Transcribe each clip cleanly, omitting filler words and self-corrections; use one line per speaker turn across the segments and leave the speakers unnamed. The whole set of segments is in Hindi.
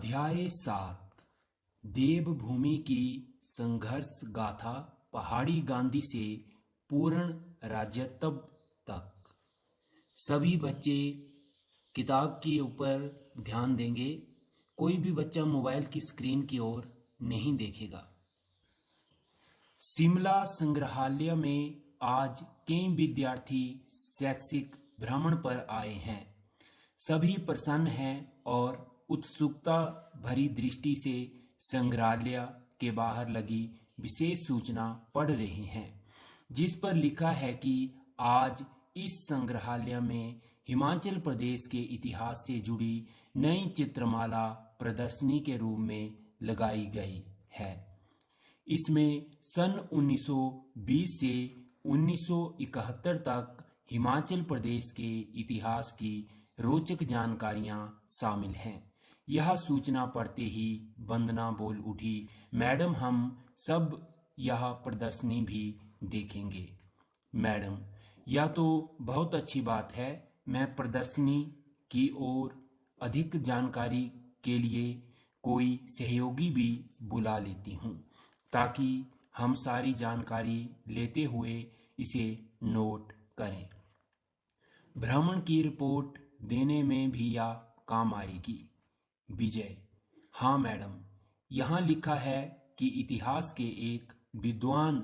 अध्याय 7 देवभूमि की संघर्ष गाथा पहाड़ी गांधी से पूर्ण राज्यत्व तक। सभी बच्चे किताब के ऊपर ध्यान देंगे। कोई भी बच्चा मोबाइल की स्क्रीन की ओर नहीं देखेगा। शिमला संग्रहालय में आज कई विद्यार्थी शैक्षिक भ्रमण पर आए हैं। सभी प्रसन्न हैं और उत्सुकता भरी दृष्टि से संग्रहालय के बाहर लगी विशेष सूचना पढ़ रहे हैं, जिस पर लिखा है कि आज इस संग्रहालय में हिमाचल प्रदेश के इतिहास से जुड़ी नई चित्रमाला प्रदर्शनी के रूप में लगाई गई है। इसमें सन 1920 से 1971 तक हिमाचल प्रदेश के इतिहास की रोचक जानकारियां शामिल हैं। यह सूचना पढ़ते ही वंदना बोल उठी, मैडम हम सब यह प्रदर्शनी भी देखेंगे। मैडम, यह तो बहुत अच्छी बात है। मैं प्रदर्शनी की ओर अधिक जानकारी के लिए कोई सहयोगी भी बुला लेती हूँ, ताकि हम सारी जानकारी लेते हुए इसे नोट करें। भ्रमण की रिपोर्ट देने में भी यह काम आएगी। विजय: हाँ मैडम, यहाँ लिखा है कि इतिहास के एक विद्वान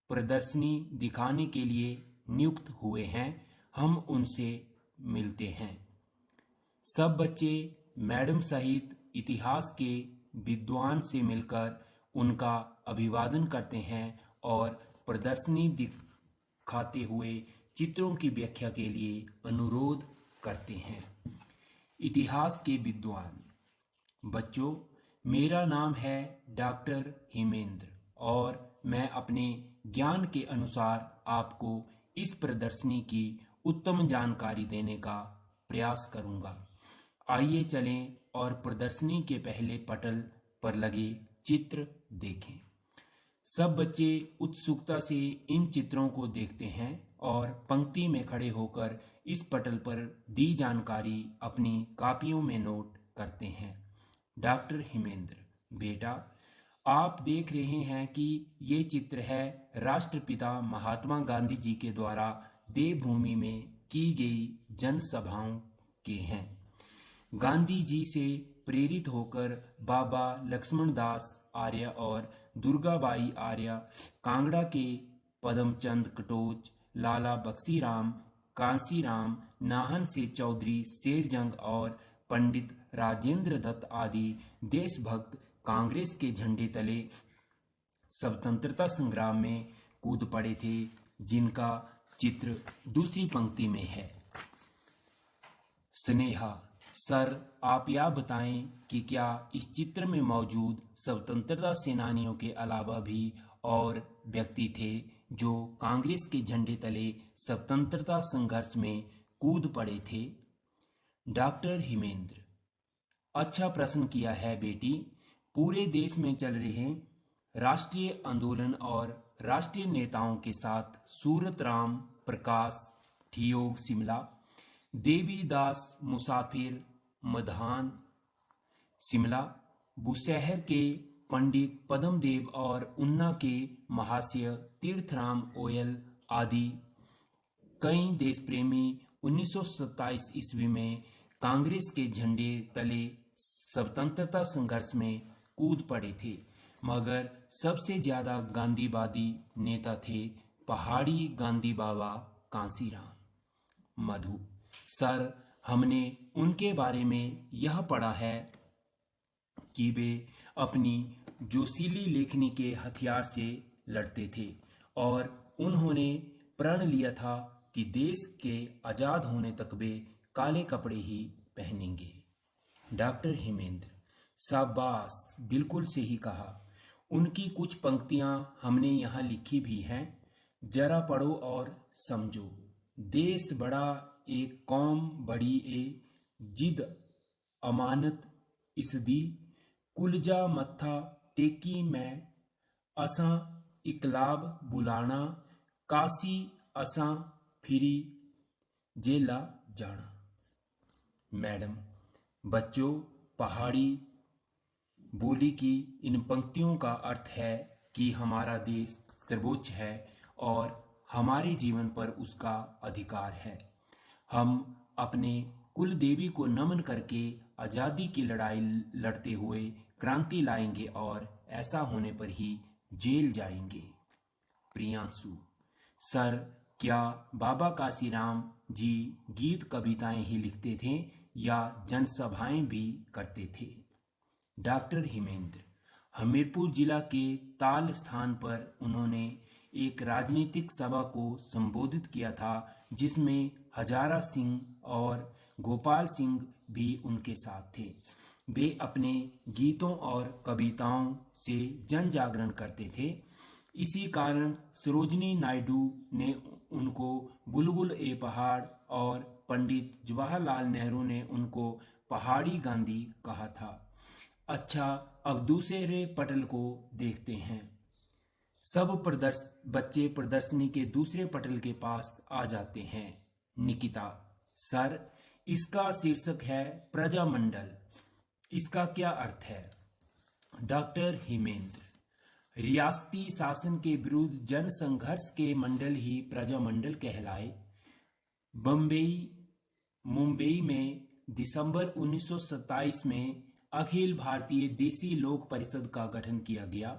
प्रदर्शनी दिखाने के लिए नियुक्त हुए हैं। हम उनसे मिलते हैं। सब बच्चे मैडम सहित इतिहास के विद्वान से मिलकर उनका अभिवादन करते हैं और प्रदर्शनी दिखाते हुए चित्रों की व्याख्या के लिए अनुरोध करते हैं। इतिहास के विद्वान: बच्चों, मेरा नाम है डॉक्टर हिमेंद्र और मैं अपने ज्ञान के अनुसार आपको इस प्रदर्शनी की उत्तम जानकारी देने का प्रयास करूंगा। आइए चलें और प्रदर्शनी के पहले पटल पर लगे चित्र देखें। सब बच्चे उत्सुकता से इन चित्रों को देखते हैं और पंक्ति में खड़े होकर इस पटल पर दी जानकारी अपनी कॉपियों में नोट करते हैं। डॉक्टर हिमेंद्र: बेटा, आप देख रहे हैं कि ये चित्र है राष्ट्रपिता महात्मा गांधी जी के द्वारा देवभूमि में की गई जनसभाओं के हैं। गांधी जी से प्रेरित होकर बाबा लक्ष्मण दास आर्य और दुर्गाबाई आर्य, कांगड़ा के पदमचंद कटोच, लाला बक्सीराम, कांसीराम, नाहन से चौधरी शेरजंग और पंडित राजेंद्र दत्त आदि देशभक्त कांग्रेस के झंडे तले स्वतंत्रता संग्राम में कूद पड़े थे, जिनका चित्र दूसरी पंक्ति में है। स्नेहा: सर, आप यह बताएं कि क्या इस चित्र में मौजूद स्वतंत्रता सेनानियों के अलावा भी और व्यक्ति थे जो कांग्रेस के झंडे तले स्वतंत्रता संघर्ष में कूद पड़े थे? डॉक्टर हिमेंद्र: अच्छा प्रश्न किया है बेटी। पूरे देश में चल रहे राष्ट्रीय आंदोलन और राष्ट्रीय नेताओं के साथ सूरत राम प्रकाश ठियोग शिमला, देवीदास मुसाफिर मधान शिमला, बुशहर के पंडित पद्मदेव और उन्ना के महाशय तीर्थराम ओयल आदि कई देश प्रेमी 1927 ईस्वी में कांग्रेस के झंडे तले स्वतंत्रता संघर्ष में कूद पड़े थे, मगर सबसे ज्यादा गांधीवादी नेता थे पहाड़ी गांधी बाबा कांसीराम। मधु: सर, हमने उनके बारे में यह पढ़ा है कि वे अपनी जोशीली लेखनी के हथियार से लड़ते थे और उन्होंने प्रण लिया था कि देश के आजाद होने तक वे काले कपड़े ही पहनेंगे। डॉक्टर हिमेंद्र: शाबाश, बिल्कुल सही कहा। उनकी कुछ पंक्तियां हमने यहाँ लिखी भी हैं, जरा पढ़ो और समझो। देश बड़ा एक कौम बड़ी ए, जिद अमानत इसदी, कुलजा मत्था टेकी मैं, असां इकलाब बुलाना, काशी असां फिरी जेला जाना। मैडम: बच्चों, पहाड़ी बोली की इन पंक्तियों का अर्थ है कि हमारा देश सर्वोच्च है और हमारे जीवन पर उसका अधिकार है। हम अपने कुल देवी को नमन करके आज़ादी की लड़ाई लड़ते हुए क्रांति लाएंगे और ऐसा होने पर ही जेल जाएंगे। प्रियांशु: सर, क्या बाबा काशीराम जी गीत कविताएं ही लिखते थे या जनसभाएं भी करते थे? डॉक्टर हिमेंद्र: हमीरपुर जिला के ताल स्थान पर उन्होंने एक राजनीतिक सभा को संबोधित किया था जिसमें हजारा सिंह और गोपाल सिंह भी उनके साथ थे। वे अपने गीतों और कविताओं से जन जागरण करते थे। इसी कारण सरोजिनी नायडू ने उनको बुलबुल ए पहाड़ और पंडित जवाहरलाल नेहरू ने उनको पहाड़ी गांधी कहा था। अच्छा, अब दूसरे पटल को देखते हैं। सब बच्चे प्रदर्शनी के दूसरे पटल के पास आ जाते हैं। निकिता: सर, इसका शीर्षक है प्रजामंडल, इसका क्या अर्थ है? डॉक्टर हिमेंद्र: रियासती शासन के विरुद्ध जन संघर्ष के मंडल ही प्रजामंडल कहलाए। मुंबई में दिसंबर 1927 में अखिल भारतीय देसी लोक परिषद का गठन किया गया।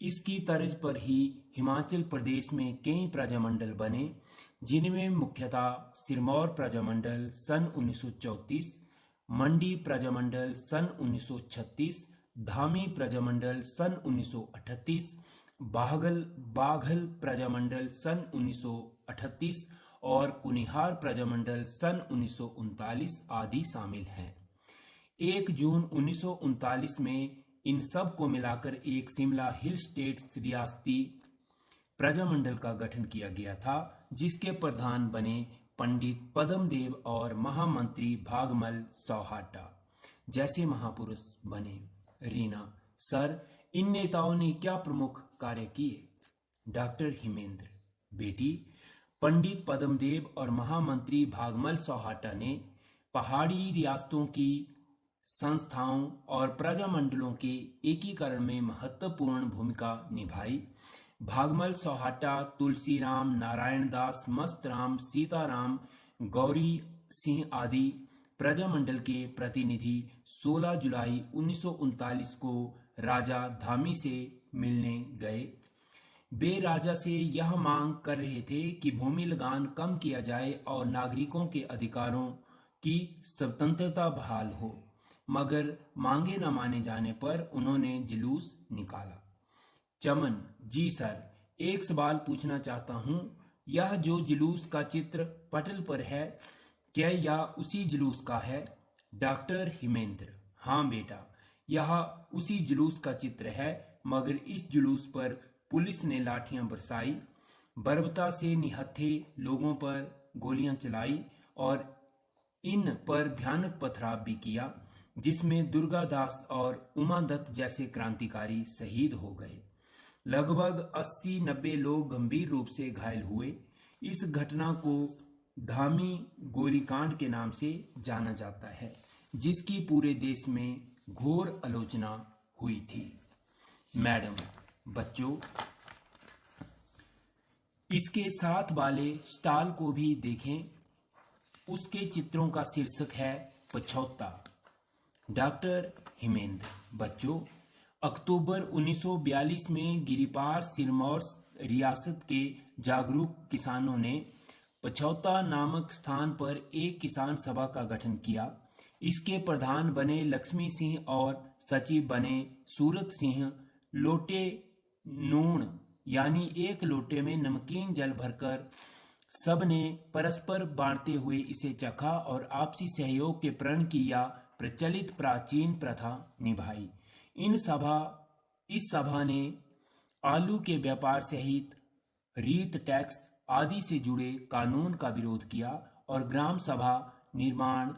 इसकी तर्ज पर ही हिमाचल प्रदेश में कई प्रजामंडल बने, जिनमें मुख्यतः सिरमौर प्रजामंडल सन 1934, मंडी प्रजामंडल सन 1936, धामी प्रजामंडल सन 1938, बाघल प्रजामंडल सन 1938 और कुनिहार प्रजामंडल सन 1939 आदि शामिल हैं। 1 जून 1939 में इन सब को मिलाकर एक शिमला हिल स्टेट्स रियासती प्रजामंडल का गठन किया गया था, जिसके प्रधान बने पंडित पद्मदेव और महामंत्री भागमल सौहाटा जैसे महापुरुष बने। रीना: सर, इन नेताओं ने क्या प्रमुख कार्य किए? डॉक्टर हिमेंद्र: बेटी, पंडित पद्मदेव और महामंत्री भागमल सौहाटा ने पहाड़ी रियासतों की संस्थाओं और प्रजामंडलों के एकीकरण में महत्वपूर्ण भूमिका निभाई। भागमल सौहाटा तुलसीराम, नारायण दास, मस्तराम, सीताराम, गौरी सिंह आदि प्रजामंडल के प्रतिनिधि 16 जुलाई 1939 को राजा धामी से मिलने गए। वे राजा से यह मांग कर रहे थे कि भूमि लगान कम किया जाए और नागरिकों के अधिकारों की स्वतंत्रता बहाल हो, मगर मांगे न माने जाने पर उन्होंने जुलूस निकाला। चमन: जी सर, एक सवाल पूछना चाहता हूँ। यह जो जुलूस का चित्र पटल पर है, क्या यह उसी जुलूस का है? डॉक्टर हिमेंद्र: हाँ बेटा, यह उसी जुलूस का चित्र है, मगर इस जुलूस पर पुलिस ने लाठियां बरसाई, बर्बरता से निहत्थे लोगों पर गोलियां चलाई और इन पर भयानक पथराव भी किया, जिसमें दुर्गादास और उमादत्त जैसे क्रांतिकारी शहीद हो गए। लगभग 80-90 लोग गंभीर रूप से घायल हुए। इस घटना को धामी गोलीकांड के नाम से जाना जाता है, जिसकी पूरे देश में घोर आलोचना हुई थी। मैडम, बच्चों, इसके साथ वाले स्टॉल को भी देखें। उसके चित्रों का शीर्षक है पछौता। डॉक्टर हिमेंद्र: बच्चों, अक्टूबर 1942 में गिरिपार सिरमौर रियासत के जागरूक किसानों ने पछौता नामक स्थान पर एक किसान सभा का गठन किया। इसके प्रधान बने लक्ष्मी सिंह और सचिव बने सूरत सिंह। लोटे नून यानी एक लोटे में नमकीन जल भरकर सबने परस्पर बांटते हुए इसे चखा और आपसी सहयोग के प्रण की या प्रचलित प्राचीन प्रथा निभाई। इस सभा ने आलू के व्यापार सहित रीत टैक्स आदि से जुड़े कानून का विरोध किया और ग्राम सभा निर्माण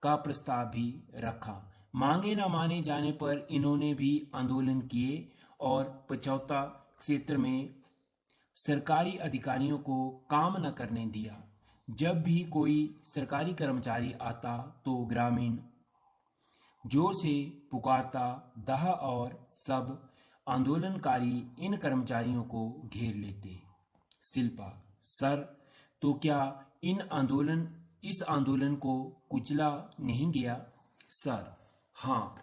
का प्रस्ताव भी रखा। मांगे न माने जाने पर इन्होंने भी आंदोलन किए और पछौता क्षेत्र में सरकारी अधिकारियों को काम न करने दिया। जब भी कोई सरकारी कर्मचारी आता तो ग्रामीण जोर से पुकारता दाह और सब आंदोलनकारी इन कर्मचारियों को घेर लेते। शिल्पा: सर, तो क्या इस आंदोलन को कुचला नहीं गया? सर: हाँ,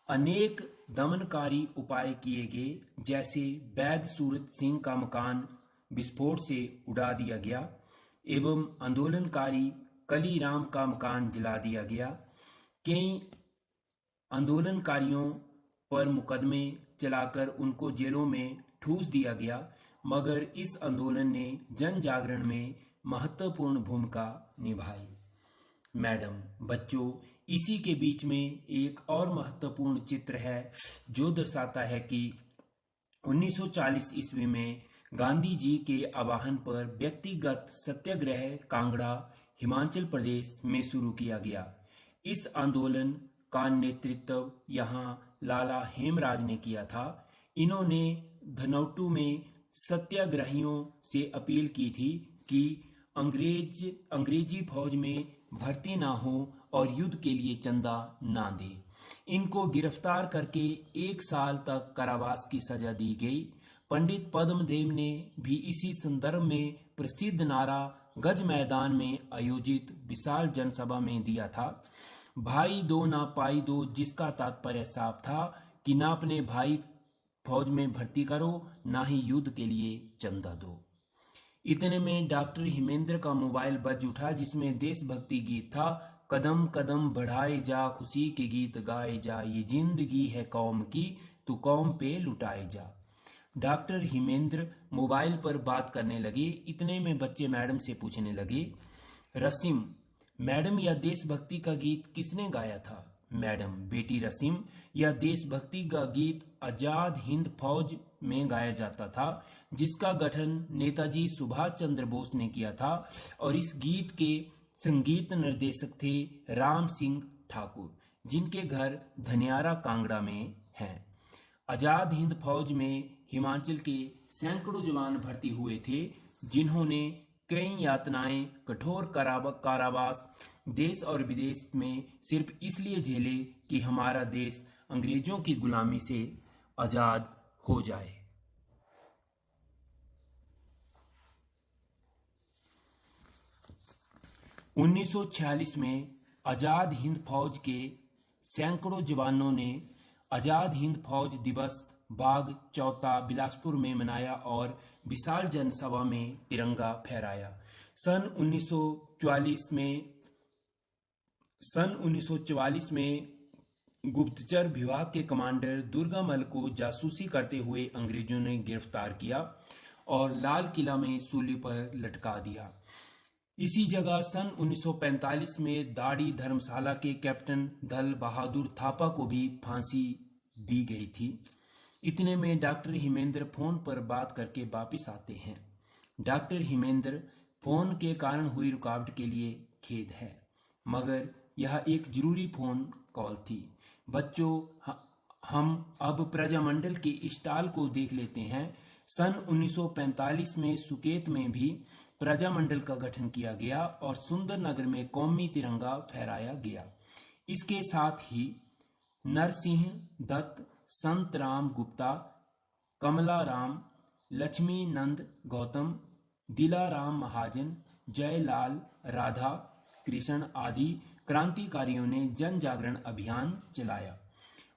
अनेक दमनकारी उपाय किए गए, जैसे वैद्य सूरत सिंह का मकान विस्फोट से उड़ा दिया गया एवं आंदोलनकारी कलीराम का मकान जला दिया गया। कई आंदोलनकारियों पर मुकदमे चलाकर उनको जेलों में ठूस दिया गया, मगर इस आंदोलन ने जन जागरण में महत्वपूर्ण भूमिका निभाई। मैडम, बच्चों, इसी के बीच में एक और महत्वपूर्ण चित्र है जो दर्शाता है कि 1940 ईस्वी में गांधी जी के आह्वान पर व्यक्तिगत सत्याग्रह कांगड़ा, हिमाचल प्रदेश में शुरू किया गया। इस आंदोलन का नेतृत्व यहाँ लाला हेमराज ने किया था। इन्होंने धनौटू में सत्याग्रहियों से अपील की थी कि अंग्रेजी फौज में भर्ती ना हो और युद्ध के लिए चंदा ना दे। इनको गिरफ्तार करके 1 साल तक कारावास की सजा दी गई। पंडित पद्मदेव ने भी इसी संदर्भ में प्रसिद्ध नारा गज मैदान में आयोजित विशाल जनसभा में दिया था। भाई दो ना पाई दो, जिसका तात्पर्य साफ था कि ना अपने भाई फौज में भर्ती करो, ना ही युद्ध के लिए चंदा दो। इतने में डॉक्टर हिमेंद्र का मोबाइल बज उठा, जिसमें देशभक्ति गीत था। कदम कदम बढ़ाए जा, खुशी के गीत गाए जा, ये जिंदगी है कौम की, तू कौम पे लुटाए जा। डॉक्टर हिमेंद्र मोबाइल पर बात करने लगे। इतने में बच्चे मैडम से पूछने लगे, रसीम मैडम, यह देशभक्ति का गीत किसने गाया था? मैडम, बेटी रसीम, यह देशभक्ति का गीत आजाद हिंद फौज में गाया जाता था, जिसका गठन नेताजी सुभाष चंद्र बोस ने किया था, और इस गीत के संगीत निर्देशक थे राम सिंह ठाकुर, जिनके घर धनियारा कांगड़ा में हैं। आजाद हिंद फौज में हिमाचल के सैकड़ों जवान भर्ती हुए थे, जिन्होंने कई यातनाएं, कठोर कारावास देश और विदेश में सिर्फ इसलिए झेले कि हमारा देश अंग्रेजों की गुलामी से आजाद हो जाए। (1946) में आजाद हिंद फौज के सैकड़ों जवानों ने आजाद हिंद फौज दिवस बाग चौथा बिलासपुर में मनाया और विशाल जनसभा में तिरंगा फहराया। सन 1944 में गुप्तचर विभाग के कमांडर दुर्गामल को जासूसी करते हुए अंग्रेजों ने गिरफ्तार किया और लाल किला में सूली पर लटका दिया। इसी जगह सन 1945 में दाड़ी धर्मशाला के कैप्टन दल बहादुर थापा को भी फांसी दी गई थी। इतने में डॉक्टर हिमेंद्र फोन पर बात करके वापिस आते हैं। डॉक्टर हिमेंद्र, फोन के कारण हुई रुकावट के लिए खेद है, मगर यह एक जरूरी फोन कॉल थी। बच्चों, हम अब प्रजामंडल के स्टॉल को देख लेते हैं। सन 1945 में सुकेत में भी प्रजामंडल का गठन किया गया और सुंदरनगर में कौमी तिरंगा फहराया गया। इसके साथ ही नरसिंह दत्त, संत राम गुप्ता, कमला राम, लक्ष्मी नंद गौतम, दिलाराम महाजन, जयलाल, राधा कृष्ण आदि क्रांतिकारियों ने जन जागरण अभियान चलाया।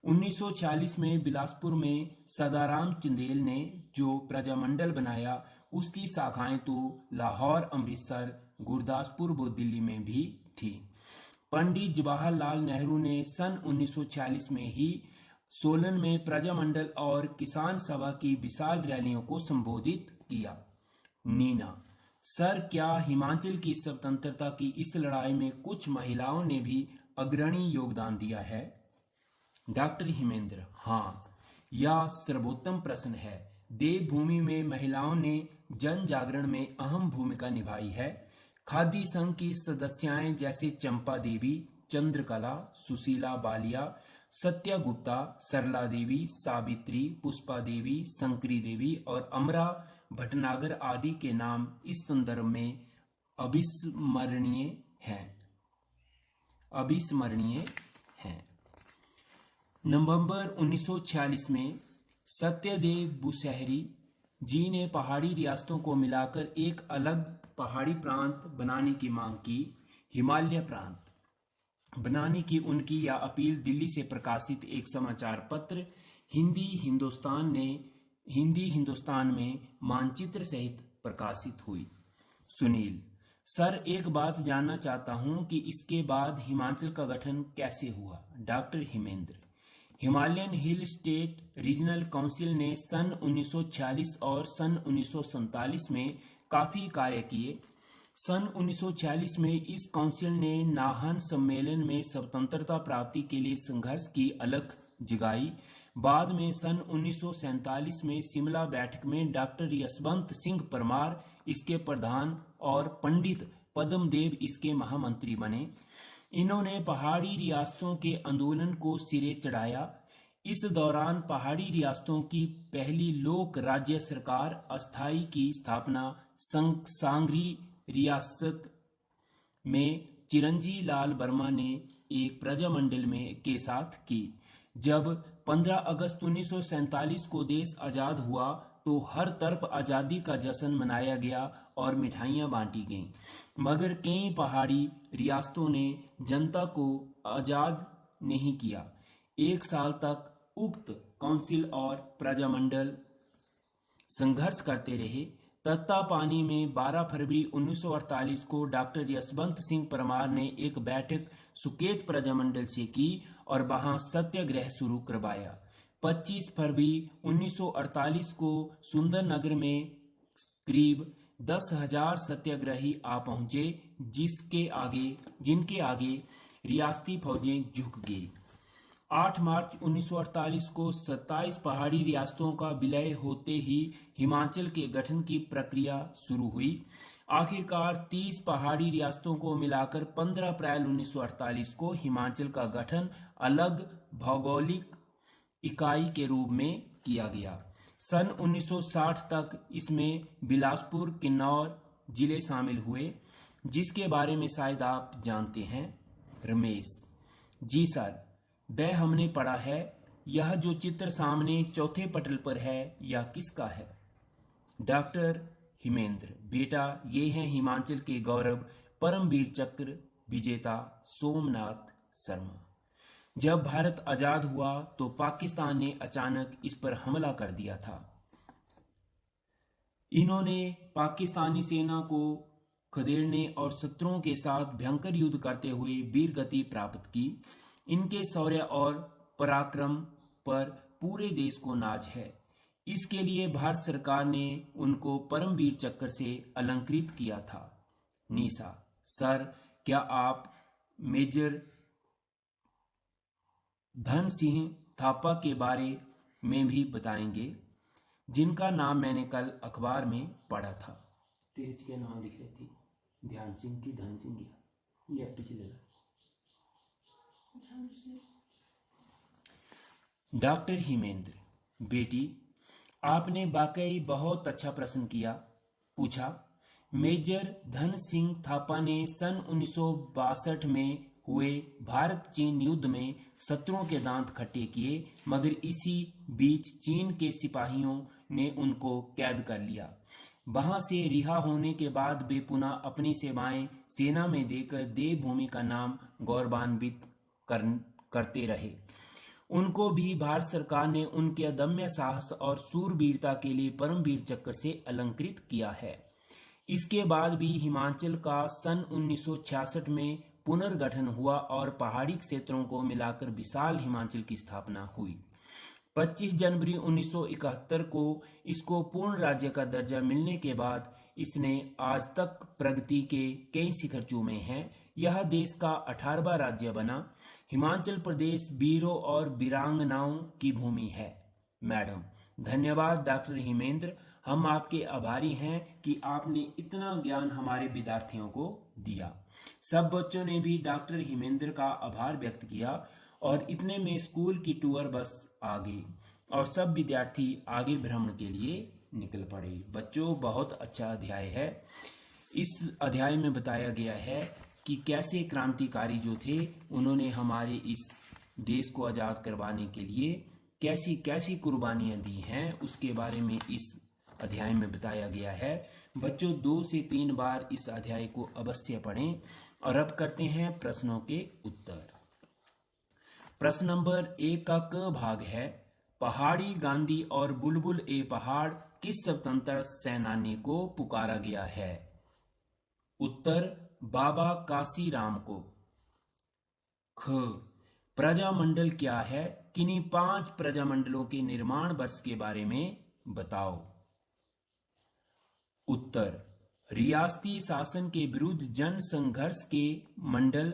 1946 में बिलासपुर में सदाराम चंदेल ने जो प्रजामंडल बनाया, उसकी शाखाएं तो लाहौर, अमृतसर, गुरदासपुर व दिल्ली में भी थी। पंडित जवाहरलाल नेहरू ने सन 1946 में ही सोलन में प्रजामंडल और किसान सभा की विशाल रैलियों को संबोधित किया। नीना: सर, क्या हिमाचल की स्वतंत्रता की इस लड़ाई में कुछ महिलाओं ने भी अग्रणी योगदान दिया है? डॉक्टर हिमेंद्र: हाँ, यह सर्वोत्तम प्रश्न है। देवभूमि में महिलाओं ने जन जागरण में अहम भूमिका निभाई है। खादी संघ की सदस्याएं जैसे चंपा देवी, चंद्रकला, सुशीला बालिया, सत्या गुप्ता, सरला देवी, सावित्री, पुष्पा देवी, शंकरी देवी और अमरा भटनागर आदि के नाम इस संदर्भ में अविस्मरणीय हैं। नवंबर 1946 में सत्यदेव बुशहरी जी ने पहाड़ी रियासतों को मिलाकर एक अलग पहाड़ी प्रांत बनाने की मांग की। हिमालय प्रांत बनाने की उनकी यह अपील दिल्ली से प्रकाशित एक समाचार पत्र हिंदी हिंदुस्तान में मानचित्र सहित प्रकाशित हुई। सुनील: सर, एक बात जानना चाहता हूं कि इसके बाद हिमाचल का गठन कैसे हुआ? Doctor Himendra: Himalayan hill state regional council ने सन 1946 और सन 1947 में काफी कार्य किए। सन 1946 में इस काउंसिल ने नाहन सम्मेलन में स्वतंत्रता प्राप्ति के लिए संघर्ष की अलख जगाई। बाद में सन 1947 में शिमला बैठक में डॉक्टर यशवंत सिंह परमार इसके प्रधान और पंडित पद्मदेव इसके महामंत्री बने। इन्होंने पहाड़ी रियासतों के आंदोलन को सिरे चढ़ाया। इस दौरान पहाड़ी रियासतों की पहली लोक राज्य सरकार अस्थाई की स्थापना सांगरी रियासत में चिरंजी लाल वर्मा ने एक प्रजामंडल में के साथ की। जब 15 अगस्त 1947 को देश आजाद हुआ तो हर तरफ आजादी का जश्न मनाया गया और मिठाइयां बांटी गईं, मगर कई पहाड़ी रियासतों ने जनता को आजाद नहीं किया। एक साल तक उक्त काउंसिल और प्रजामंडल संघर्ष करते रहे। तत्तापानी में 12 फरवरी 1948 को डॉक्टर यशवंत सिंह परमार ने एक बैठक सुकेत प्रजामंडल से की और वहां सत्याग्रह शुरू करवाया। 25 फरवरी 1948 को सुंदरनगर में करीब 10,000 सत्याग्रही आ पहुंचे, जिनके आगे रियासती फौजें झुक गई। 8 मार्च 1948 को 27 पहाड़ी रियासतों का विलय होते ही हिमाचल के गठन की प्रक्रिया शुरू हुई। आखिरकार 30 पहाड़ी रियासतों को मिलाकर 15 अप्रैल 1948 को हिमाचल का गठन अलग भौगोलिक इकाई के रूप में किया गया। सन 1960 तक इसमें बिलासपुर, किन्नौर जिले शामिल हुए, जिसके बारे में शायद आप जानते हैं। रमेश: जी सर, वह हमने पढ़ा है। यह जो चित्र सामने चौथे पटल पर है, यह किसका है? डॉक्टर हिमेंद्र: बेटा, ये हैं हिमाचल के गौरव परमवीर चक्र विजेता सोमनाथ शर्मा। जब भारत आजाद हुआ तो पाकिस्तान ने अचानक इस पर हमला कर दिया था। इन्होंने पाकिस्तानी सेना को खदेड़ने और शत्रुओं के साथ भयंकर युद्ध करते हुए वीर गति प्राप्त की। इनके शौर्य और पराक्रम पर पूरे देश को नाज है। इसके लिए भारत सरकार ने उनको परमवीर चक्र से अलंकृत किया था। निशा: सर, क्या आप मेजर धन सिंह थापा के बारे में भी बताएंगे, जिनका नाम मैंने कल अखबार में पढ़ा था? तेज के नाम लिख रही थी, ध्यान सिंह की धन सिंह या पिछले। डॉक्टर हिमेंद्र: बेटी, आपने वाकई बहुत अच्छा प्रश्न पूछा। मेजर धन सिंह थापा ने सन 1962 में हुए भारत चीन युद्ध में शत्रुओं के दांत खट्टे किए, मगर इसी बीच चीन के सिपाहियों ने उनको कैद कर लिया। वहां से रिहा होने के बाद वे पुनः अपनी सेवाएं सेना में देकर देवभूमि का नाम गौरवान्वित करते रहे। उनको भी भारत सरकार ने उनके अदम्य साहस और शूरवीरता के लिए परमवीर चक्र से अलंकृत किया है। इसके बाद भी हिमाचल का सन 1966 में पुनर्गठन हुआ और पहाड़ी क्षेत्रों को मिलाकर विशाल हिमाचल की स्थापना हुई। 25 जनवरी 1971 को इसको पूर्ण राज्य का दर्जा मिलने के बाद इसने आज तक प्रगति के कई शिखर चूमे हैं। यह देश का 18वां राज्य बना। हिमाचल प्रदेश वीरों और वीरांगनाओं की भूमि है। मैडम: धन्यवाद डॉक्टर हिमेंद्र, हम आपके आभारी हैं कि आपने इतना ज्ञान हमारे विद्यार्थियों को दिया। सब बच्चों ने भी डॉक्टर हिमेंद्र का आभार व्यक्त किया और इतने में स्कूल की टूर बस आ गई और सब विद्यार्थी आगे भ्रमण के लिए निकल पड़े। बच्चों, बहुत अच्छा अध्याय है। इस अध्याय में बताया गया है कि कैसे क्रांतिकारी जो थे उन्होंने हमारे इस देश को आज़ाद करवाने के लिए कैसी कैसी कुर्बानियां दी हैं उसके बारे में इस अध्याय में बताया गया है। बच्चों 2 से 3 बार इस अध्याय को अवश्य पढ़ें। और अब करते हैं प्रश्नों के उत्तर। प्रश्न नंबर 1 का क भाग है, पहाड़ी गांधी और बुलबुल ए पहाड़ किस स्वतंत्रता सेनानी को पुकारा गया है? उत्तर, बाबा काशीराम को। ख, प्रजामंडल क्या है? किन्हीं 5 प्रजामंडलों के निर्माण वर्ष के बारे में बताओ। उत्तर, रियासती शासन के विरुद्ध जन संघर्ष के मंडल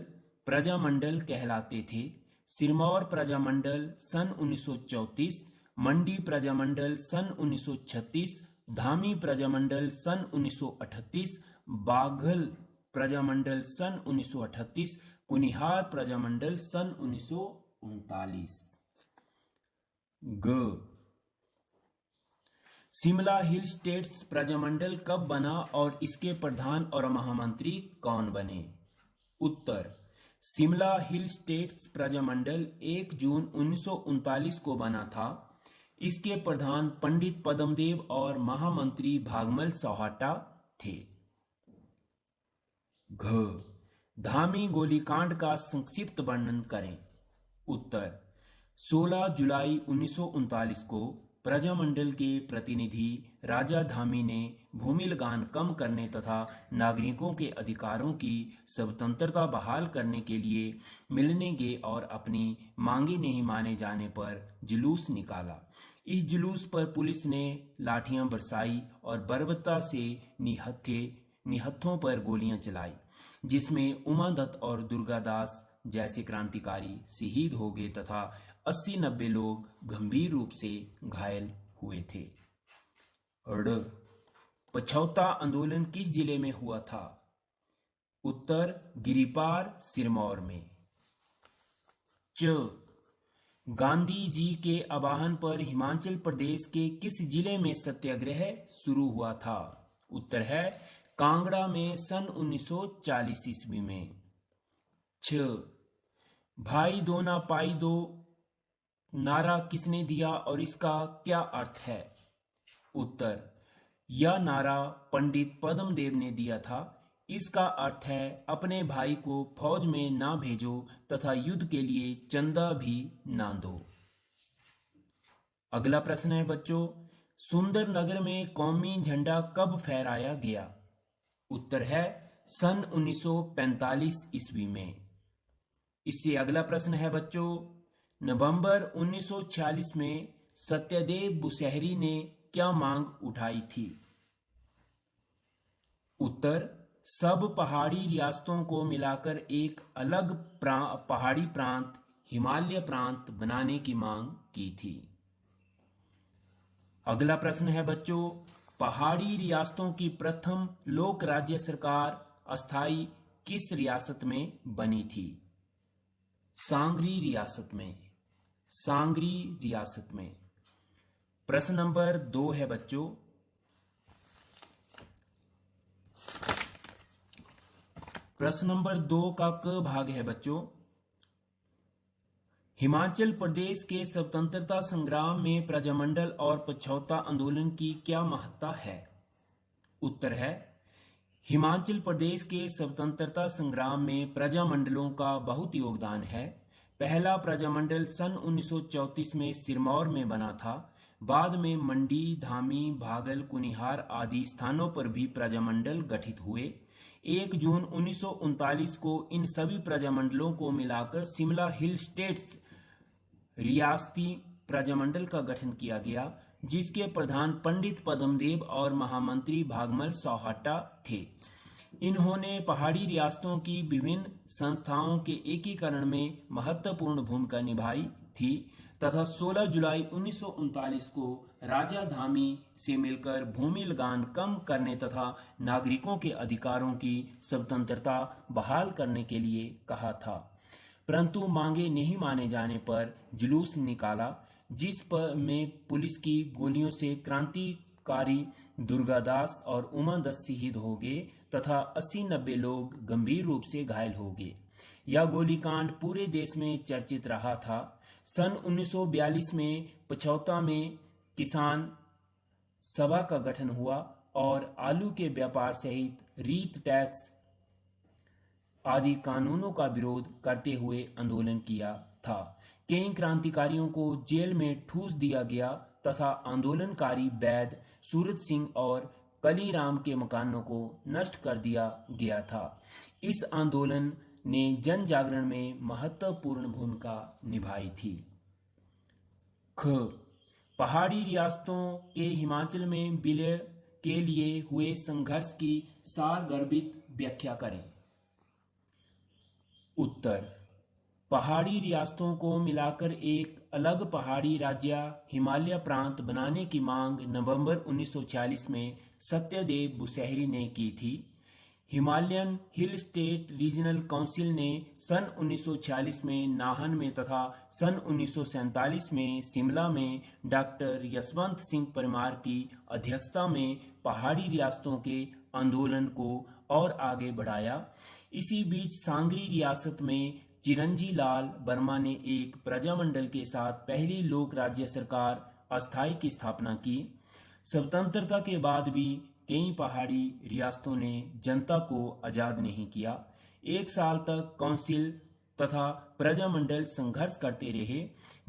प्रजामंडल कहलाते थे। सिरमौर प्रजामंडल सन 1934, मंडी प्रजामंडल सन 1936, धामी प्रजामंडल सन 1938, बाघल प्रजामंडल सन 1938, कुनिहार प्रजामंडल सन 1939। ग, शिमला हिल स्टेट्स प्रजामंडल कब बना और इसके प्रधान और महामंत्री कौन बने? उत्तर, शिमला हिल स्टेट्स प्रजामंडल 1 जून 1939 को बना था। इसके प्रधान पंडित पद्मदेव और महामंत्री भागमल सौहाटा थे। घ, धामी गोलीकांड का संक्षिप्त वर्णन करें। उत्तर, 16 जुलाई 1939 को प्रजामंडल के प्रतिनिधि राजा धामी ने भूमि लगान कम करने तथा नागरिकों के अधिकारों की स्वतंत्रता बहाल करने के लिए मिलने गए और अपनी मांगे नहीं माने जाने पर जुलूस निकाला। इस जुलूस पर पुलिस ने लाठियां बरसाई और बर्बरता से निहत्थों पर गोलियां चलाई, जिसमें उमादत्त और दुर्गादास जैसे क्रांतिकारी शहीद हो गए तथा 80-90 लोग गंभीर रूप से घायल हुए थे। ड, पछौता आंदोलन किस जिले में हुआ था? उत्तर, गिरिपार सिरमौर में। च, गांधी जी के आह्वान पर हिमाचल प्रदेश के किस जिले में सत्याग्रह शुरू हुआ था? उत्तर है कांगड़ा में सन 1940 ईस्वी में। छ, भाई दो ना पाई दो नारा किसने दिया और इसका क्या अर्थ है? उत्तर, यह नारा पंडित पद्मदेव ने दिया था। इसका अर्थ है अपने भाई को फौज में ना भेजो तथा युद्ध के लिए चंदा भी ना दो। अगला प्रश्न है बच्चों, सुंदरनगर में कौमी झंडा कब फहराया गया? उत्तर है सन 1945 ईस्वी में। इससे अगला प्रश्न है बच्चों, नवंबर 1946 में सत्यदेव बुशहरी ने क्या मांग उठाई थी? उत्तर, सब पहाड़ी रियासतों को मिलाकर एक अलग पहाड़ी प्रांत हिमालय प्रांत बनाने की मांग की थी। अगला प्रश्न है बच्चों, पहाड़ी रियासतों की प्रथम लोक राज्य सरकार अस्थाई किस रियासत में बनी थी? सांगरी रियासत में। सांगरी रियासत में। प्रश्न नंबर 2 है बच्चों, प्रश्न नंबर 2 का क भाग है बच्चों, हिमाचल प्रदेश के स्वतंत्रता संग्राम में प्रजामंडल और पछौता आंदोलन की क्या महत्ता है? उत्तर है हिमाचल प्रदेश के स्वतंत्रता संग्राम में प्रजामंडलों का बहुत योगदान है। पहला प्रजामंडल सन 1934 में सिरमौर में बना था। बाद में मंडी, धामी, भागल, कुनिहार आदि स्थानों पर भी प्रजामंडल गठित हुए। 1 जून 1939 को इन सभी प्रजामंडलों को मिलाकर शिमला हिल स्टेट्स रियासती प्रजामंडल का गठन किया गया, जिसके प्रधान पंडित पद्मदेव और महामंत्री भागमल सौहाटा थे। इन्होंने पहाड़ी रियासतों की विभिन्न संस्थाओं के एकीकरण में महत्वपूर्ण भूमिका निभाई थी तथा 16 जुलाई 1939 को राजा धामी से मिलकर भूमि लगान कम करने तथा नागरिकों के अधिकारों की स्वतंत्रता बहाल करने के लिए कहा था, परंतु मांगे नहीं माने जाने पर जुलूस निकाला, जिस पर में पुलिस की गोलियों से क्रांतिकारी दुर्गादास और उमादत्त शहीद हो गए तथा 80-90 लोग गंभीर रूप से घायल हो गए। यह गोलीकांड पूरे देश में चर्चित रहा था। सन 1942 में पचौता में किसान सभा का गठन हुआ और आलू के व्यापार सहित रीत टैक्स आदि कानूनों का विरोध करते हुए आंदोलन किया था। कई क्रांतिकारियों को जेल में ठूस दिया गया तथा आंदोलनकारी वैद सूरत सिंह और कलीराम के मकानों को नष्ट कर दिया गया था। इस आंदोलन ने जन जागरण में महत्वपूर्ण भूमिका निभाई थी। ख पहाड़ी रियासतों के हिमाचल में विलय के लिए हुए संघर्ष की सारगर्भित व्याख्या करें। उत्तर पहाड़ी रियासतों को मिलाकर एक अलग पहाड़ी राज्य हिमालय प्रांत बनाने की मांग नवंबर 1946 में सत्यदेव बुशहरी ने की थी। Himalayan hill state regional council ने सन 1946 में नाहन में तथा सन 1947 में शिमला में डॉक्टर यशवंत सिंह परमार की अध्यक्षता में पहाड़ी रियासतों के आंदोलन को और आगे बढ़ाया। इसी बीच सांगरी रियासत में चिरंजी लाल वर्मा ने एक प्रजामंडल के साथ पहली लोक राज्य सरकार अस्थाई की स्थापना की। स्वतंत्रता के बाद भी कई पहाड़ी रियासतों ने जनता को आजाद नहीं किया। एक साल तक काउंसिल तथा प्रजामंडल संघर्ष करते रहे।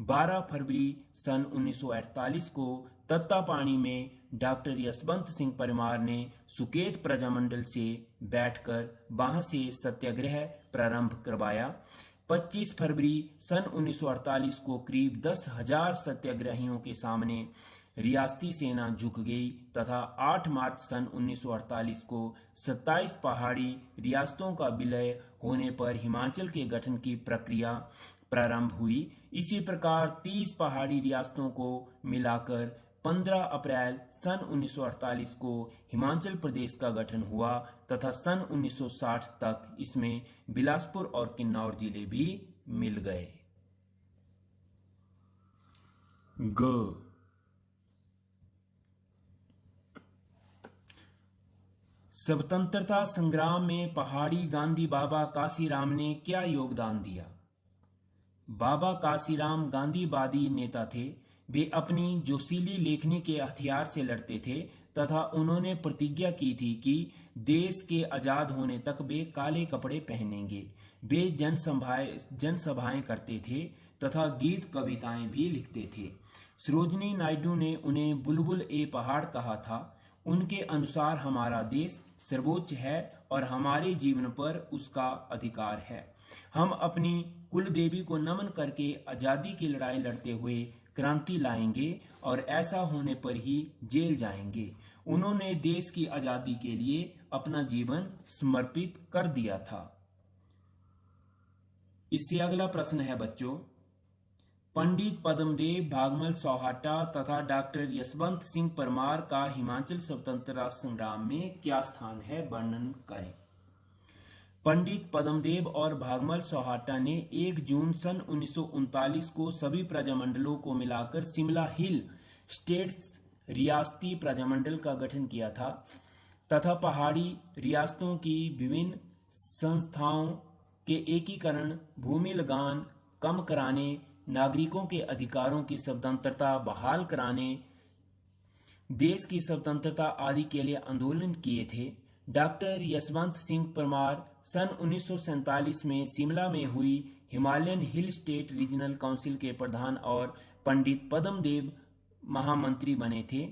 12 फरवरी सन 1948 को तत्तापानी में डॉक्टर यशवंत सिंह परमार ने सुकेत प्रजामंडल से बैठकर वहां से सत्याग्रह प्रारंभ करवाया। 25 फरवरी सन 1948 को करीब 10,000 सत्याग्रहियों के सामने रियासती सेना झुक गई तथा 8 मार्च सन 1948 को 27 पहाड़ी रियासतों का विलय होने पर हिमाचल के गठन की प्रक्रिया प्रारंभ हुई। इसी प्रकार 30 पहाड़ी रियासतों को मिलाकर 15 अप्रैल सन 1948 को हिमाचल प्रदेश का गठन हुआ तथा सन 1960 तक इसमें बिलासपुर और किन्नौर जिले भी मिल गए। ग स्वतंत्रता संग्राम में पहाड़ी गांधी बाबा काशीराम ने क्या योगदान दिया? बाबा काशीराम गांधीवादी नेता थे। वे अपनी जोशीली लेखनी के हथियार से लड़ते थे तथा उन्होंने प्रतिज्ञा की थी कि देश के आजाद होने तक वे काले कपड़े पहनेंगे। वे जनसभाएं करते थे तथा गीत कविताएं भी लिखते थे। सरोजिनी नायडू ने उन्हें बुलबुल ए पहाड़ कहा था। उनके अनुसार हमारा देश सर्वोच्च है और हमारे जीवन पर उसका अधिकार है। हम अपनी कुल देवी को नमन करके आजादी की लड़ाई लड़ते हुए क्रांति लाएंगे और ऐसा होने पर ही जेल जाएंगे। उन्होंने देश की आजादी के लिए अपना जीवन समर्पित कर दिया था। इससे अगला प्रश्न है बच्चों, पंडित पद्मदेव भागमल सोहाटा तथा डॉक्टर यशवंत सिंह परमार का हिमाचल स्वतंत्रता संग्राम में क्या स्थान है, वर्णन करें। पंडित पद्मदेव और भागमल सोहाटा ने 1 जून सन 1939 को सभी प्रजामंडलों को मिलाकर शिमला हिल स्टेट्स रियासती प्रजामंडल का गठन किया था तथा पहाड़ी रियासतों की विभिन्न संस्थाओं के एकीकरण, भूमि लगान कम कराने, नागरिकों के अधिकारों की स्वतंत्रता बहाल कराने, देश की स्वतंत्रता आदि के लिए आंदोलन किए थे। डॉक्टर यशवंत सिंह परमार सन 1947 में शिमला में हुई Himalayan hill state regional council के प्रधान और पंडित पद्मदेव महामंत्री बने थे।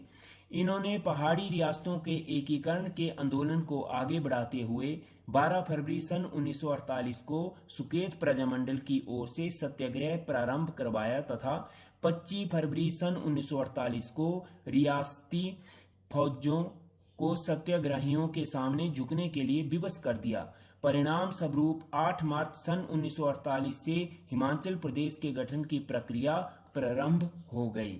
इन्होंने पहाड़ी रियासतों के एकीकरण के आंदोलन को आगे बढ़ाते हुए 12 फरवरी सन 1948 को सुकेत प्रजामंडल की ओर से सत्याग्रह प्रारंभ करवाया तथा 25 फरवरी सन 1948 को रियासती फौजों को सत्याग्रहियों के सामने झुकने के लिए विवश कर दिया। परिणाम स्वरूप 8 मार्च सन 1948 से हिमाचल प्रदेश के गठन की प्रक्रिया प्रारंभ हो गई।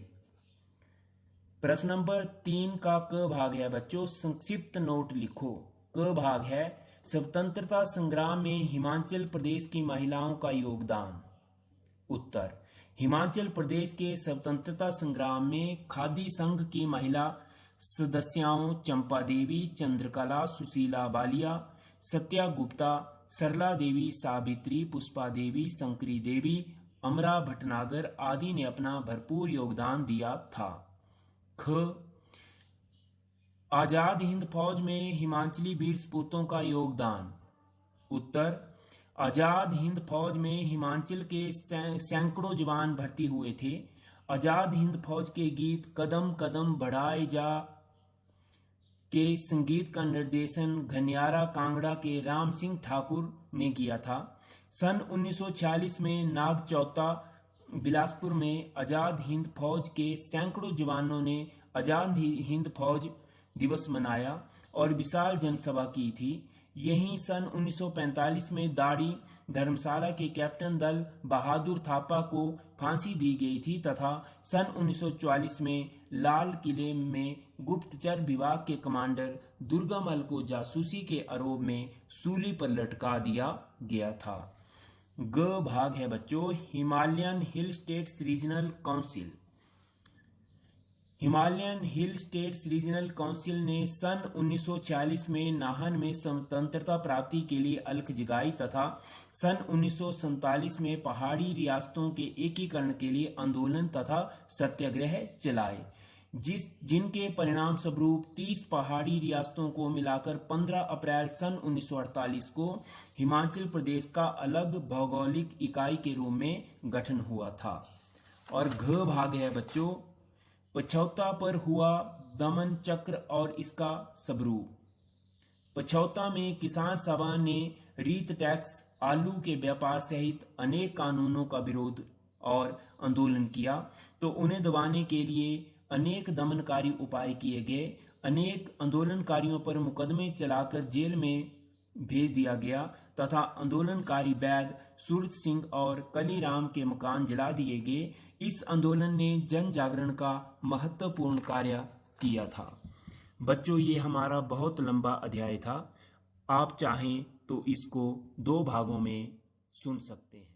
प्रश्न नंबर 3 का क भाग है बच्चों, संक्षिप्त नोट लिखो। क भाग है स्वतंत्रता संग्राम में हिमाचल प्रदेश की महिलाओं का योगदान। उत्तर, हिमाचल प्रदेश के स्वतंत्रता संग्राम में खादी संघ की महिला सदस्याओं चंपा देवी, चंद्रकला, सुशीला बालिया, सत्या गुप्ता, सरला देवी, सावित्री, पुष्पा देवी, शंकरी देवी, अमरा भटनागर आदि ने अपना भरपूर योगदान दिया था। ख आजाद हिंद फौज में हिमाचली वीर सपूतों का योगदान। उत्तर आजाद हिंद फौज में हिमाचल के सैकड़ों जवान भर्ती हुए थे। आजाद हिंद फौज के गीत कदम कदम बढ़ाए जा के संगीत का निर्देशन घनियारा कांगड़ा के राम सिंह ठाकुर ने किया था। सन 1946 में नागचौता बिलासपुर में आजाद हिंद फौज के सैकड़ों जवानों ने आजाद हिंद फौज दिवस मनाया और विशाल जनसभा की थी। यहीं सन 1945 में दाड़ी धर्मशाला के कैप्टन दल बहादुर थापा को फांसी दी गई थी तथा सन 1944 में लाल किले में गुप्तचर विभाग के कमांडर दुर्गामल को जासूसी के आरोप में सूली पर लटका दिया गया था। ग भाग है बच्चों हिमालयन हिल स्टेट्स रीजनल काउंसिल। हिमालयन हिल स्टेट्स रीजनल काउंसिल ने सन 1946 में नाहन में स्वतंत्रता प्राप्ति के लिए अलख जगाई तथा सन 1947 में पहाड़ी रियासतों के एकीकरण के लिए आंदोलन तथा सत्याग्रह चलाए, जिनके परिणाम स्वरूप 30 पहाड़ी रियासतों को मिलाकर 15 अप्रैल सन 1948 को हिमाचल प्रदेश का अलग भौगोलिक इकाई के रूप में गठन हुआ था। और घ भाग है बच्चों पछौता पर हुआ दमन चक्र और इसका स्वरूप। पछौता में किसान सभा ने रीत टैक्स, आलू के व्यापार सहित अनेक कानूनों का विरोध और आंदोलन किया तो उन्हें दबाने के लिए अनेक दमनकारी उपाय किए गए। अनेक आंदोलनकारियों पर मुकदमे चलाकर जेल में भेज दिया गया तथा आंदोलनकारी वैद सूरत सिंह और कलीराम के मकान जला दिए गए। इस आंदोलन ने जन जागरण का महत्वपूर्ण कार्य किया था। बच्चों ये हमारा बहुत लंबा अध्याय था, आप चाहें तो इसको 2 भागों में सुन सकते हैं।